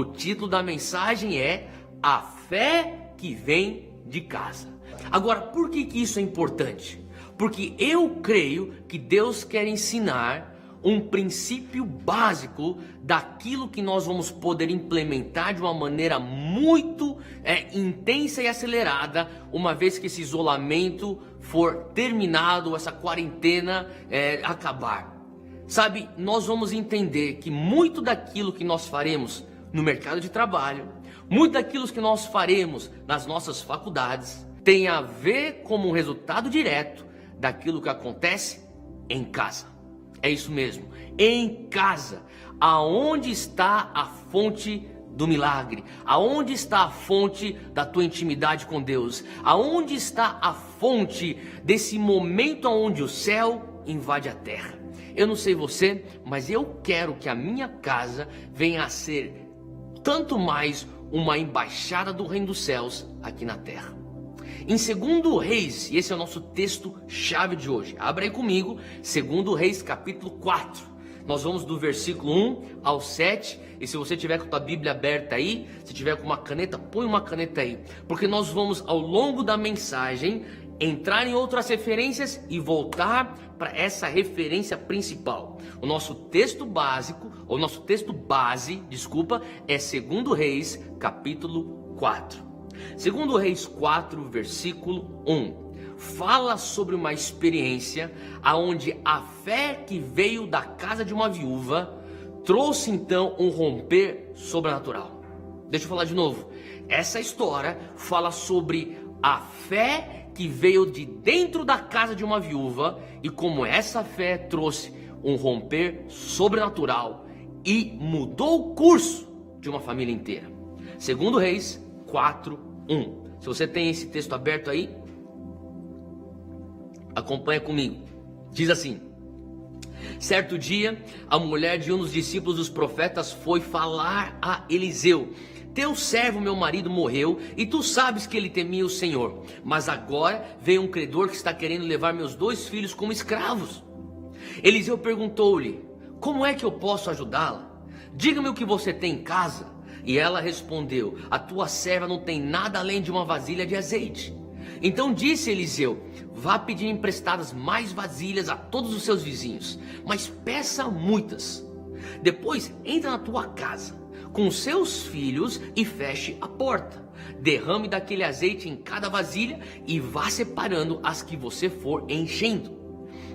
O título da mensagem é A Fé que Vem de Casa. Agora, por que isso é importante? Porque eu creio que Deus quer ensinar um princípio básico daquilo que nós vamos poder implementar de uma maneira muito intensa e acelerada, uma vez que esse isolamento for terminado, essa quarentena acabar. Sabe, nós vamos entender que muito daquilo que nós faremos no mercado de trabalho, muito daquilo que nós faremos nas nossas faculdades, tem a ver como um resultado direto daquilo que acontece em casa. É isso mesmo, em casa, aonde está a fonte do milagre, aonde está a fonte da tua intimidade com Deus, aonde está a fonte desse momento onde o céu invade a terra. Eu não sei você, mas eu quero que a minha casa venha a ser tanto mais uma embaixada do reino dos céus aqui na terra. Em 2 Reis, e esse é o nosso texto chave de hoje, abra aí comigo, 2 Reis capítulo 4, nós vamos do versículo 1 ao 7, e se você tiver com a tua Bíblia aberta aí, se tiver com uma caneta, põe uma caneta aí, porque nós vamos ao longo da mensagem entrar em outras referências e voltar para essa referência principal. O nosso texto básico, ou nosso texto base, é 2 Reis capítulo 4. 2 Reis 4, versículo 1, fala sobre uma experiência aonde a fé que veio da casa de uma viúva trouxe então um romper sobrenatural. Deixa eu falar de novo. Essa história fala sobre a fé que veio de dentro da casa de uma viúva e como essa fé trouxe um romper sobrenatural e mudou o curso de uma família inteira. 2 Reis 4, 1. Se você tem esse texto aberto aí, acompanha comigo. Diz assim: certo dia, a mulher de um dos discípulos dos profetas foi falar a Eliseu: teu servo, meu marido, morreu, e tu sabes que ele temia o Senhor. Mas agora veio um credor que está querendo levar meus 2 filhos como escravos. Eliseu perguntou-lhe: como é que eu posso ajudá-la? Diga-me o que você tem em casa. E ela respondeu: a tua serva não tem nada além de uma vasilha de azeite. Então disse Eliseu: vá pedir emprestadas mais vasilhas a todos os seus vizinhos, mas peça muitas. Depois entra na tua casa com seus filhos e feche a porta. Derrame daquele azeite em cada vasilha e vá separando as que você for enchendo.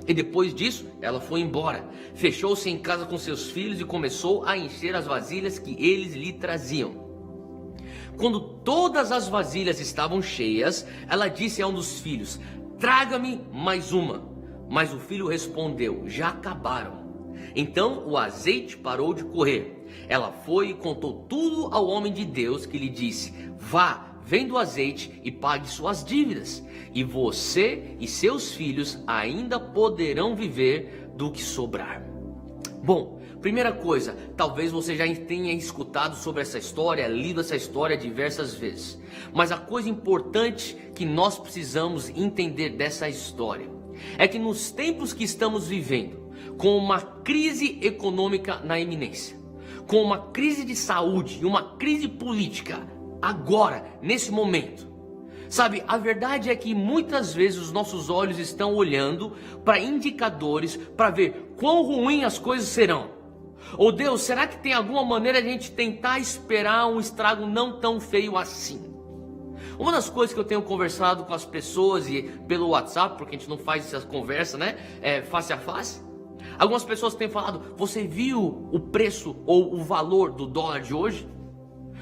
E depois disso, ela foi embora, fechou-se em casa com seus filhos e começou a encher as vasilhas que eles lhe traziam. Quando todas as vasilhas estavam cheias, ela disse a um dos filhos: traga-me mais uma. Mas o filho respondeu: já acabaram. Então o azeite parou de correr. Ela foi e contou tudo ao homem de Deus, que lhe disse: vá, venda o azeite e pague suas dívidas, e você e seus filhos ainda poderão viver do que sobrar. Bom, primeira coisa, talvez você já tenha escutado sobre essa história, lido essa história diversas vezes. Mas a coisa importante que nós precisamos entender dessa história é que nos tempos que estamos vivendo, com uma crise econômica na iminência, com uma crise de saúde e uma crise política agora, nesse momento, sabe, a verdade é que muitas vezes os nossos olhos estão olhando para indicadores para ver quão ruim as coisas serão. Ou Deus, será que tem alguma maneira de a gente tentar esperar um estrago não tão feio assim? Uma das coisas que eu tenho conversado com as pessoas e pelo WhatsApp, porque a gente não faz essa conversa, né, face a face. Algumas pessoas têm falado: você viu o preço ou o valor do dólar de hoje?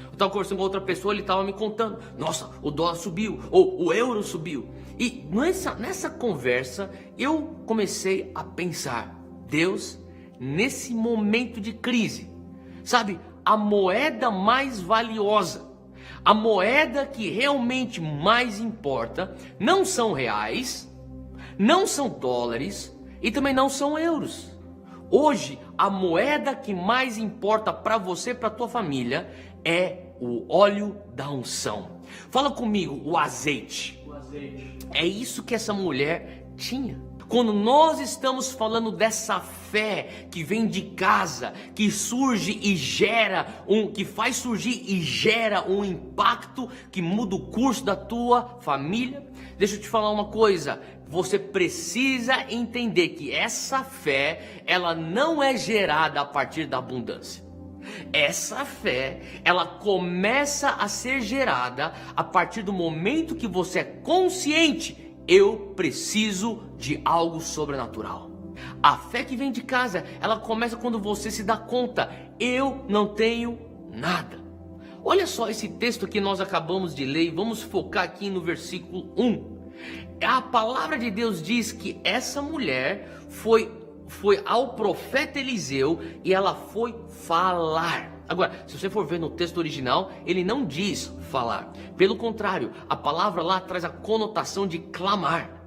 Eu estava conversando com outra pessoa, ele estava me contando: nossa, o dólar subiu, ou o euro subiu. E nessa conversa eu comecei a pensar: Deus, nesse momento de crise, sabe, a moeda mais valiosa, a moeda que realmente mais importa, não são reais, não são dólares e também não são euros. Hoje, a moeda que mais importa para você, para tua família, é o óleo da unção. Fala comigo, o azeite. É isso que essa mulher tinha. Quando nós estamos falando dessa fé que vem de casa, que surge e gera que faz surgir e gera um impacto que muda o curso da tua família, deixa eu te falar uma coisa, você precisa entender que essa fé, ela não é gerada a partir da abundância. Essa fé, ela começa a ser gerada a partir do momento que você é consciente: eu preciso de algo sobrenatural. A fé que vem de casa, ela começa quando você se dá conta: eu não tenho nada. Olha só esse texto que nós acabamos de ler e vamos focar aqui no versículo 1. A palavra de Deus diz que essa mulher foi ao profeta Eliseu e ela foi falar. Agora, se você for ver no texto original, ele não diz falar. Pelo contrário, a palavra lá traz a conotação de clamar.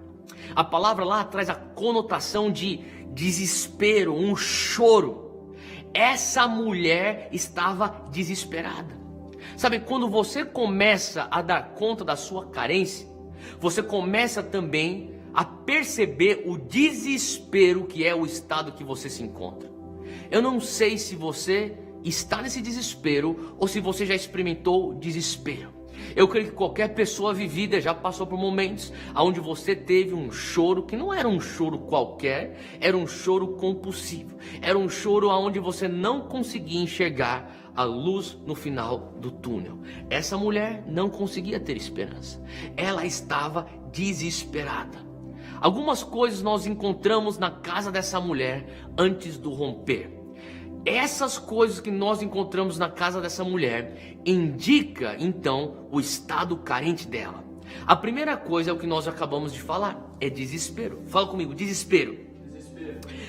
A palavra lá traz a conotação de desespero, um choro. Essa mulher estava desesperada. Sabe, quando você começa a dar conta da sua carência, você começa também a perceber o desespero que é o estado que você se encontra. Eu não sei se você está nesse desespero ou se você já experimentou desespero. Eu creio que qualquer pessoa vivida já passou por momentos onde você teve um choro que não era um choro qualquer, era um choro compulsivo. Era um choro onde você não conseguia enxergar a luz no final do túnel. Essa mulher não conseguia ter esperança. Ela estava desesperada. Algumas coisas nós encontramos na casa dessa mulher antes do romper. Essas coisas que nós encontramos na casa dessa mulher indica então o estado carente dela. A primeira coisa é o que nós acabamos de falar, é desespero. Fala comigo, desespero.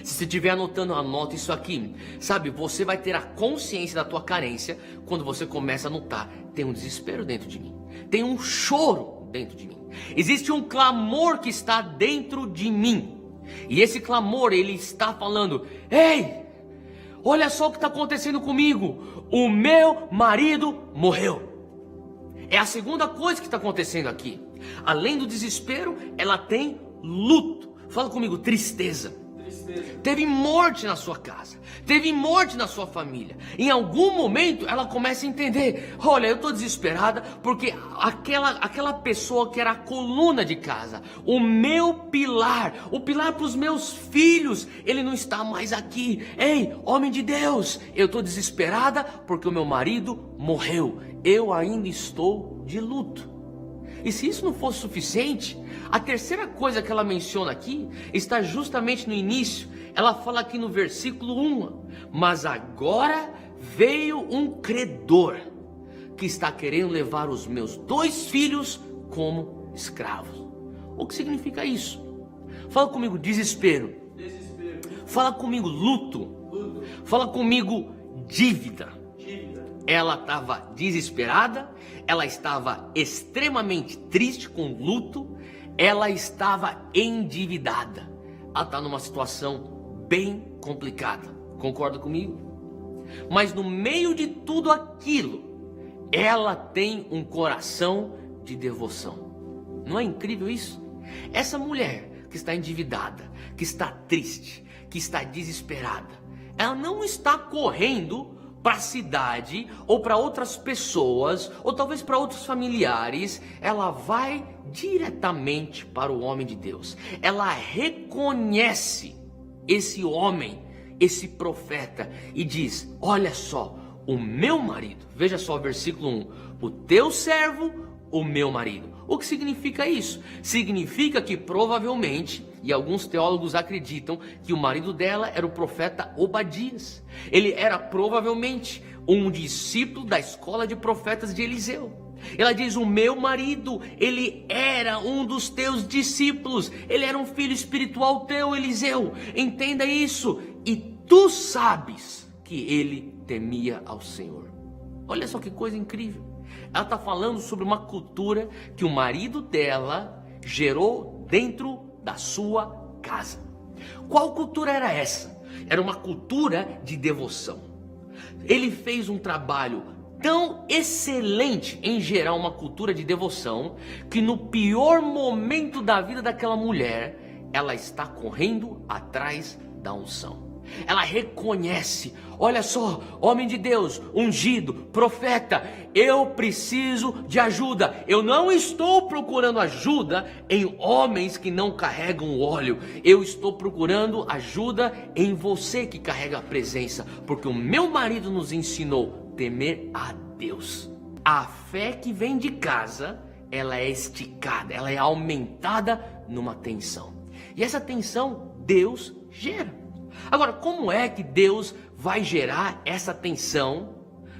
Se você estiver anotando, anota isso aqui. Sabe, você vai ter a consciência da tua carência quando você começa a notar: tem um desespero dentro de mim, tem um choro dentro de mim, existe um clamor que está dentro de mim. E esse clamor, ele está falando: ei, olha só o que está acontecendo comigo, o meu marido morreu. É a segunda coisa que está acontecendo aqui. Além do desespero, ela tem luto. Fala comigo, tristeza. Teve morte na sua casa, teve morte na sua família. Em algum momento ela começa a entender: olha, eu estou desesperada porque aquela pessoa que era a coluna de casa, o meu pilar, o pilar para os meus filhos, ele não está mais aqui. Ei, homem de Deus, eu estou desesperada porque o meu marido morreu. Eu ainda estou de luto. E se isso não fosse suficiente, a terceira coisa que ela menciona aqui está justamente no início. Ela fala aqui no versículo 1: mas agora veio um credor que está querendo levar os meus 2 filhos como escravos. O que significa isso? Fala comigo, desespero. Fala comigo, luto. Fala comigo, dívida. Ela estava desesperada, ela estava extremamente triste, com luto, ela estava endividada. Ela está numa situação bem complicada, concorda comigo? Mas no meio de tudo aquilo, ela tem um coração de devoção. Não é incrível isso? Essa mulher que está endividada, que está triste, que está desesperada, ela não está correndo para a cidade ou para outras pessoas ou talvez para outros familiares. Ela vai diretamente para o homem de Deus. Ela reconhece esse homem, esse profeta, e diz: olha só, o meu marido, veja só o versículo 1, o teu servo, o meu marido. O que significa isso? Significa que provavelmente, e alguns teólogos acreditam, que o marido dela era o profeta Obadias. Ele era provavelmente um discípulo da escola de profetas de Eliseu. Ela diz: o meu marido, ele era um dos teus discípulos, ele era um filho espiritual teu, Eliseu. Entenda isso. E tu sabes que ele temia ao Senhor. Olha só que coisa incrível. Ela está falando sobre uma cultura que o marido dela gerou dentro da sua casa. Qual cultura era essa? Era uma cultura de devoção. Ele fez um trabalho tão excelente em gerar uma cultura de devoção, que no pior momento da vida daquela mulher, ela está correndo atrás da unção. Ela reconhece, olha só, homem de Deus, ungido, profeta, eu preciso de ajuda. Eu não estou procurando ajuda em homens que não carregam óleo. Eu estou procurando ajuda em você que carrega a presença, porque o meu marido nos ensinou a temer a Deus. A fé que vem de casa, ela é esticada, ela é aumentada numa tensão. E essa tensão Deus gera. Agora, como é que Deus vai gerar essa tensão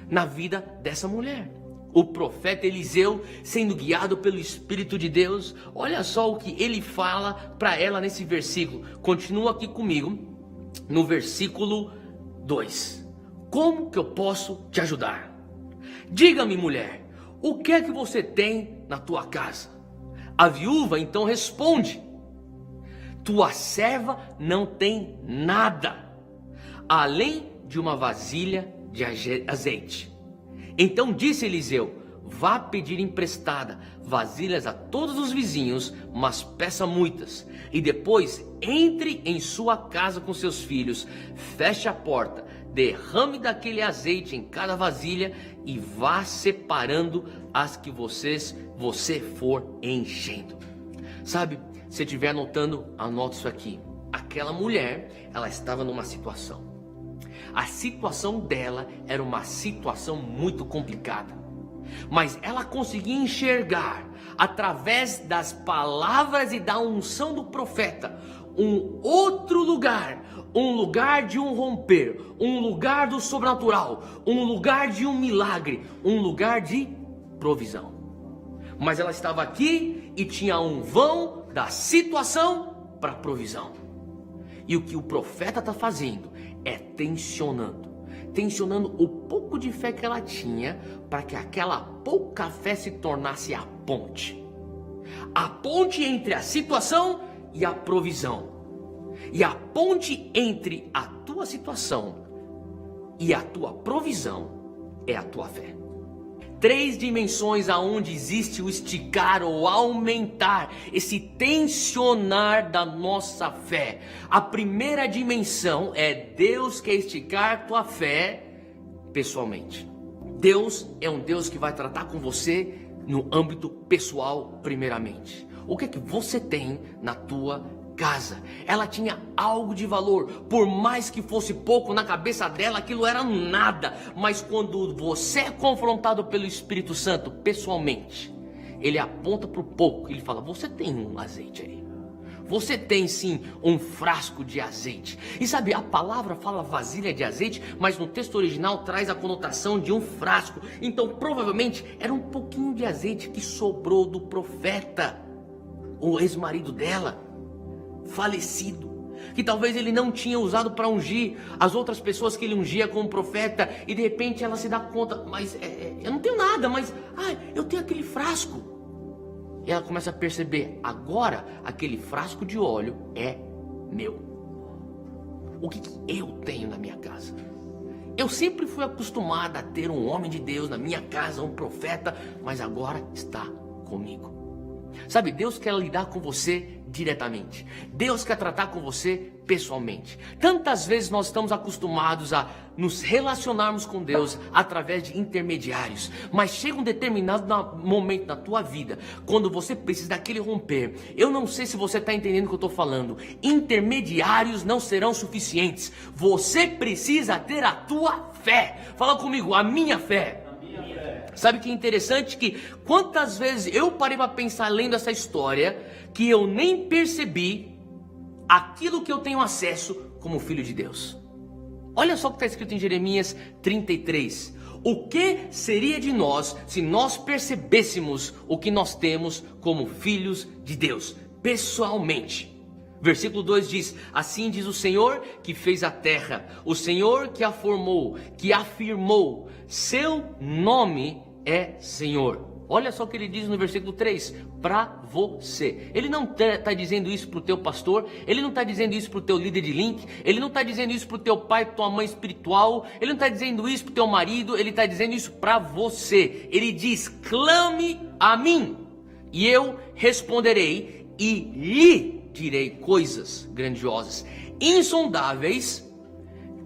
na vida dessa mulher? O profeta Eliseu, sendo guiado pelo Espírito de Deus, olha só o que ele fala para ela nesse versículo. Continua aqui comigo no versículo 2. Como que eu posso te ajudar? Diga-me, mulher, o que é que você tem na tua casa? A viúva então responde: tua serva não tem nada, além de uma vasilha de azeite. Então disse Eliseu: vá pedir emprestada vasilhas a todos os vizinhos, mas peça muitas. E depois entre em sua casa com seus filhos, feche a porta, derrame daquele azeite em cada vasilha e vá separando as que você for enchendo. Sabe, se estiver anotando, anota isso aqui. Aquela mulher, ela estava numa situação. A situação dela era uma situação muito complicada. Mas ela conseguia enxergar, através das palavras e da unção do profeta, um outro lugar. Um lugar de um romper, um lugar do sobrenatural, um lugar de um milagre, um lugar de provisão. Mas ela estava aqui e tinha um vão da situação para a provisão. E o que o profeta está fazendo é tensionando o pouco de fé que ela tinha, para que aquela pouca fé se tornasse a ponte entre a situação e a provisão, e a ponte entre a tua situação e a tua provisão é a tua fé. 3 dimensões aonde existe o esticar ou aumentar, esse tensionar da nossa fé. A primeira dimensão é Deus quer esticar tua fé pessoalmente. Deus é um Deus que vai tratar com você no âmbito pessoal primeiramente. O que é que você tem na tua casa? Ela tinha algo de valor, por mais que fosse pouco na cabeça dela, aquilo era nada. Mas quando você é confrontado pelo Espírito Santo pessoalmente, ele aponta para o pouco, ele fala: você tem um azeite aí, você tem sim um frasco de azeite. E sabe, a palavra fala vasilha de azeite, mas no texto original traz a conotação de um frasco. Então provavelmente era um pouquinho de azeite que sobrou do profeta, o ex-marido dela, falecido, que talvez ele não tinha usado para ungir as outras pessoas que ele ungia como profeta. E de repente ela se dá conta: mas eu não tenho nada, mas eu tenho aquele frasco. E ela começa a perceber: agora aquele frasco de óleo é meu. O que eu tenho na minha casa? Eu sempre fui acostumada a ter um homem de Deus na minha casa, um profeta, mas agora está comigo. Sabe, Deus quer lidar com você diretamente. Deus quer tratar com você pessoalmente. Tantas vezes nós estamos acostumados a nos relacionarmos com Deus através de intermediários, mas chega um determinado momento na tua vida, quando você precisa daquele romper. Eu não sei se você está entendendo o que eu estou falando. Intermediários não serão suficientes. Você precisa ter a tua fé. Fala comigo: a minha fé. Sabe que é interessante que quantas vezes eu parei para pensar lendo essa história, que eu nem percebi aquilo que eu tenho acesso como filho de Deus. Olha só o que está escrito em Jeremias 33. O que seria de nós se nós percebêssemos o que nós temos como filhos de Deus, pessoalmente? Versículo 2 diz: assim diz o Senhor que fez a terra, o Senhor que a formou, que afirmou, seu nome é Senhor. Olha só o que ele diz no versículo 3, para você. Ele não está dizendo isso para o teu pastor, ele não está dizendo isso para o teu líder de link, ele não está dizendo isso para o teu pai, tua mãe espiritual, ele não está dizendo isso para o teu marido, ele está dizendo isso para você. Ele diz: clame a mim, e eu responderei e lhe direi coisas grandiosas, insondáveis,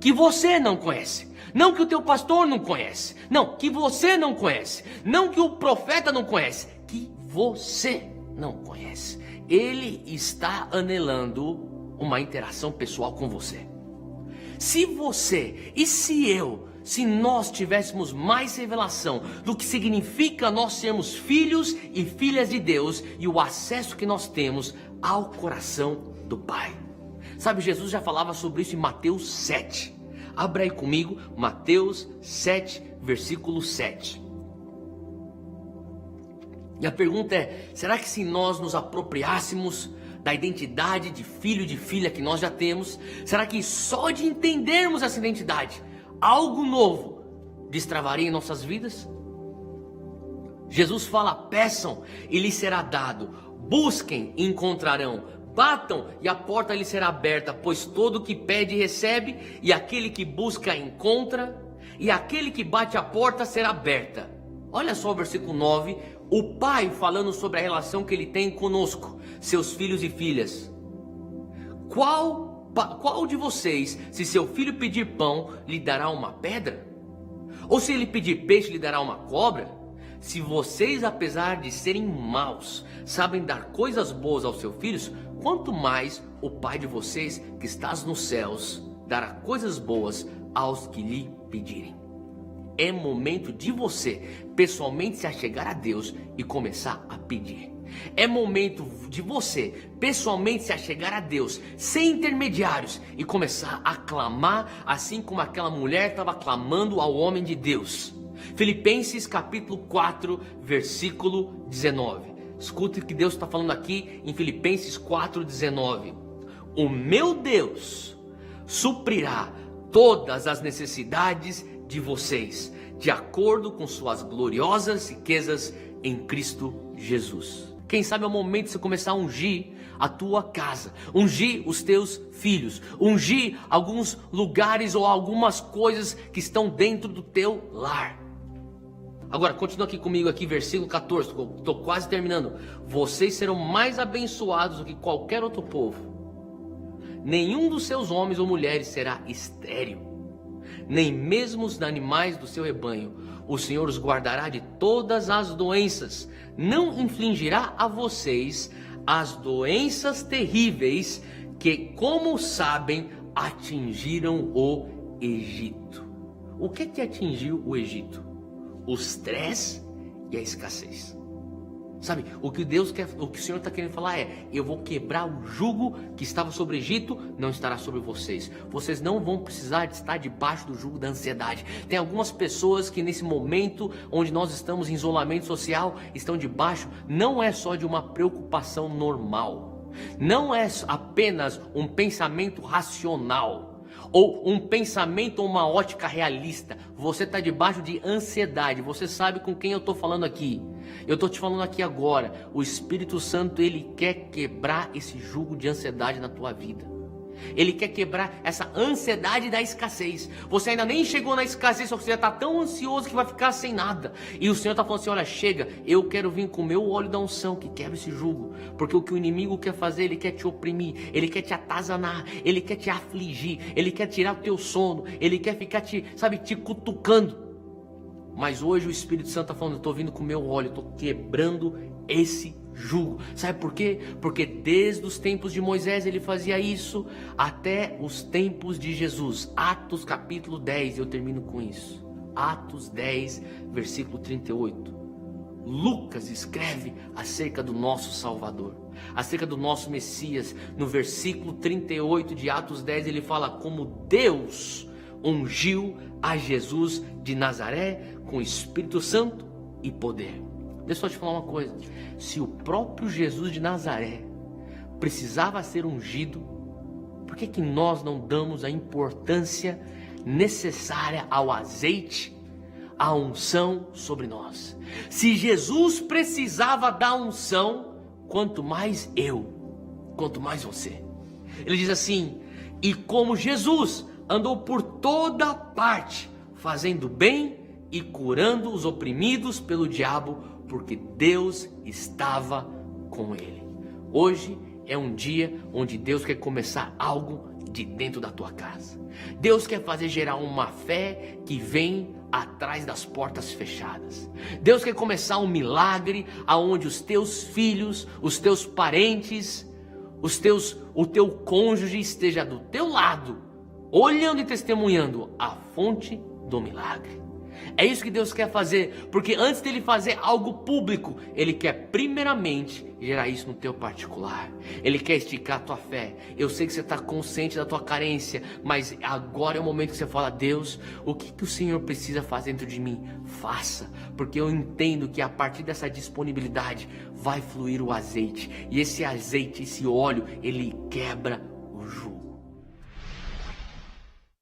que você não conhece. Não que o teu pastor não conhece. Não, que você não conhece. Não que o profeta não conhece. Que você não conhece. Ele está anelando uma interação pessoal com você. Se você e se nós tivéssemos mais revelação do que significa nós sermos filhos e filhas de Deus e o acesso que nós temos ao coração do Pai. Sabe, Jesus já falava sobre isso em Mateus 7. Abra aí comigo, Mateus 7, versículo 7. E a pergunta é, será que se nós nos apropriássemos da identidade de filho e de filha que nós já temos, será que só de entendermos essa identidade, algo novo destravaria em nossas vidas? Jesus fala, peçam e lhes será dado, busquem e encontrarão, batam e a porta lhe será aberta, pois todo que pede recebe, e aquele que busca encontra, e aquele que bate a porta será aberta. Olha só o versículo 9, o Pai falando sobre a relação que Ele tem conosco, seus filhos e filhas. Qual de vocês, se seu filho pedir pão, lhe dará uma pedra? Ou se ele pedir peixe, lhe dará uma cobra? Se vocês, apesar de serem maus, sabem dar coisas boas aos seus filhos, quanto mais o Pai de vocês, que estás nos céus, dará coisas boas aos que lhe pedirem. É momento de você, pessoalmente, se achegar a Deus e começar a pedir. É momento de você, pessoalmente, se achegar a Deus, sem intermediários, e começar a clamar, assim como aquela mulher estava clamando ao homem de Deus. Filipenses capítulo 4, versículo 19. Escute o que Deus está falando aqui em Filipenses 4, 19. O meu Deus suprirá todas as necessidades de vocês, de acordo com suas gloriosas riquezas em Cristo Jesus. Quem sabe é o momento de você começar a ungir a tua casa, ungir os teus filhos, ungir alguns lugares ou algumas coisas que estão dentro do teu lar. Agora, continua aqui comigo, aqui, versículo 14, estou quase terminando. Vocês serão mais abençoados do que qualquer outro povo. Nenhum dos seus homens ou mulheres será estéril, nem mesmo os animais do seu rebanho. O Senhor os guardará de todas as doenças. Não infligirá a vocês as doenças terríveis que, como sabem, atingiram o Egito. O que atingiu o Egito? O estresse e a escassez. Sabe, o que Deus quer, o que o Senhor está querendo falar é: eu vou quebrar o jugo que estava sobre o Egito, não estará sobre vocês. Vocês não vão precisar de estar debaixo do jugo da ansiedade. Tem algumas pessoas que nesse momento onde nós estamos em isolamento social, estão debaixo, não é só de uma preocupação normal, não é apenas um pensamento racional, ou um pensamento ou uma ótica realista. Você está debaixo de ansiedade. Você sabe com quem eu estou falando aqui. Eu estou te falando aqui agora. O Espírito Santo, ele quer quebrar esse jugo de ansiedade na tua vida. Ele quer quebrar essa ansiedade da escassez. Você ainda nem chegou na escassez, só que você já está tão ansioso que vai ficar sem nada. E o Senhor está falando assim: olha, chega, eu quero vir com o meu óleo da unção que quebra esse jugo. Porque o que o inimigo quer fazer, ele quer te oprimir, ele quer te atazanar, ele quer te afligir, ele quer tirar o teu sono, ele quer ficar te cutucando. Mas hoje o Espírito Santo está falando: eu estou vindo com o meu óleo, estou quebrando esse jugo. Sabe por quê? Porque desde os tempos de Moisés ele fazia isso até os tempos de Jesus. Atos capítulo 10, eu termino com isso. Atos 10, versículo 38. Lucas escreve acerca do nosso Salvador, acerca do nosso Messias. No versículo 38 de Atos 10 ele fala como Deus ungiu a Jesus de Nazaré com Espírito Santo e poder. Deixa eu te falar uma coisa: se o próprio Jesus de Nazaré precisava ser ungido, por que nós não damos a importância necessária ao azeite, à unção sobre nós? Se Jesus precisava da unção, quanto mais eu, quanto mais você. Ele diz assim: e como Jesus andou por toda parte, fazendo bem e curando os oprimidos pelo diabo, porque Deus estava com ele. Hoje é um dia onde Deus quer começar algo de dentro da tua casa. Deus quer fazer gerar uma fé que vem atrás das portas fechadas. Deus quer começar um milagre aonde os teus filhos, os teus parentes, o teu cônjuge esteja do teu lado, olhando e testemunhando a fonte do milagre. É isso que Deus quer fazer, porque antes dele fazer algo público, Ele quer primeiramente gerar isso no teu particular. Ele quer esticar a tua fé. Eu sei que você está consciente da tua carência, mas agora é o momento que você fala: Deus, o que o Senhor precisa fazer dentro de mim? Faça, porque eu entendo que a partir dessa disponibilidade vai fluir o azeite, e esse azeite, esse óleo, ele quebra